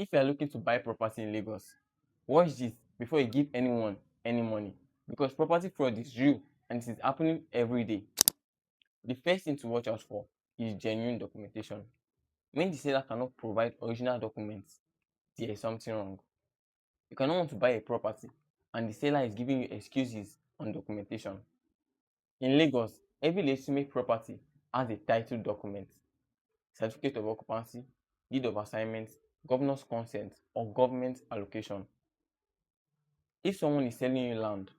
If you are looking to buy property in Lagos, watch this before you give anyone any money, because property fraud is real and it is happening every day. The first thing to watch out for is genuine documentation. When the seller cannot provide original documents, there is something wrong. You cannot want to buy a property and the seller is giving you excuses on documentation. In Lagos, every legitimate property has a title document, certificate of occupancy, deed of assignment, governor's consent, or government allocation. If someone is selling you land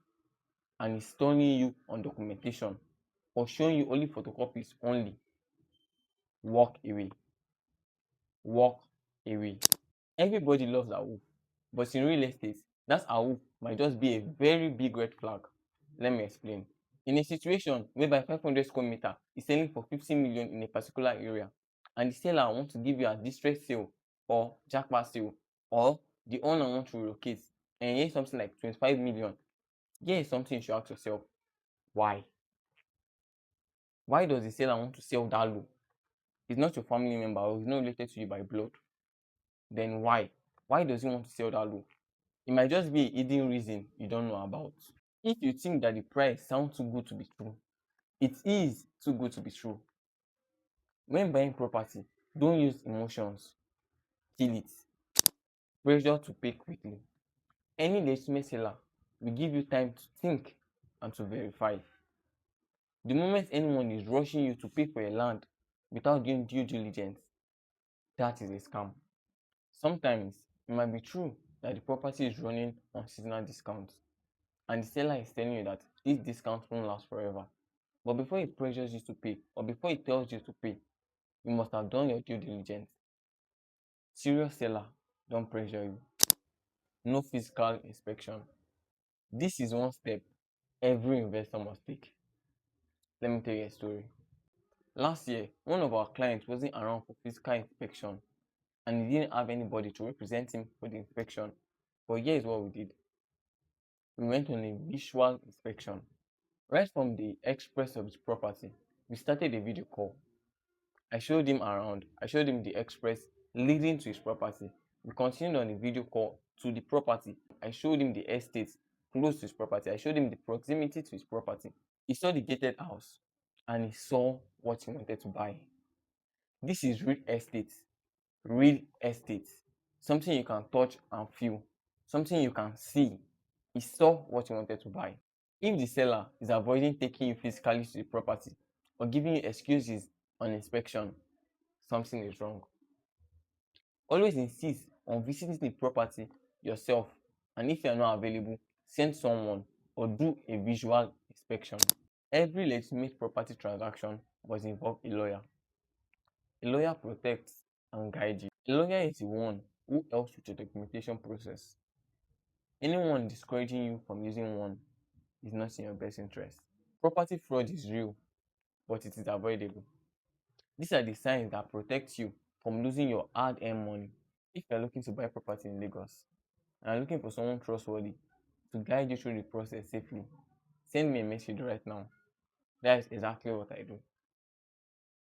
and is stoning you on documentation or showing you only photocopies only, walk away. Walk away. Everybody loves a wolf, but in real estate, that a wolf might just be a very big red flag. Let me explain. In a situation whereby 500 square meter is selling for 50 million in a particular area, and the seller wants to give you a distress sale or jackpot sale, or the owner wants to relocate and hear something like 25 million, here is something you should ask yourself. Why? Why does the seller want to sell that low? He's not your family member or he's not related to you by blood. Then why? Why does he want to sell that low? It might just be a hidden reason you don't know about. If you think that the price sounds too good to be true, it is too good to be true. When buying property, don't use emotions. Kill it. Pressure to pay quickly. Any legitimate seller will give you time to think and to verify. The moment anyone is rushing you to pay for a land without doing due diligence, that is a scam. Sometimes it might be true that the property is running on seasonal discounts and the seller is telling you that this discount won't last forever. But before it pressures you to pay or before it tells you to pay, you must have done your due diligence. Serious seller don't pressure you. No physical inspection. This is one step every investor must take. Let me tell you a story. Last year, one of our clients wasn't around for physical inspection and he didn't have anybody to represent him for the inspection. But here's what we did. We went on a visual inspection. Right from the express of his property, we started a video call. I showed him around. I showed him the express leading to his property. We continued on the video call to the property. I showed him the estate close to his property. I showed him the proximity to his property. He saw the gated house and he saw what he wanted to buy. This is real estate. Real estate. Something you can touch and feel. Something you can see. He saw what he wanted to buy. If the seller is avoiding taking you physically to the property or giving you excuses on inspection, something is wrong. Always insist on visiting the property yourself, and if you are not available, send someone or do a visual inspection. Every legitimate property transaction must involve a lawyer. A lawyer protects and guides you. A lawyer is the one who helps with the documentation process. Anyone discouraging you from using one is not in your best interest. Property fraud is real, but it is avoidable. These are the signs that protect you from losing your hard-earned money. If you are looking to buy property in Lagos and are looking for someone trustworthy to guide you through the process safely, send me a message right now. That is exactly what I do.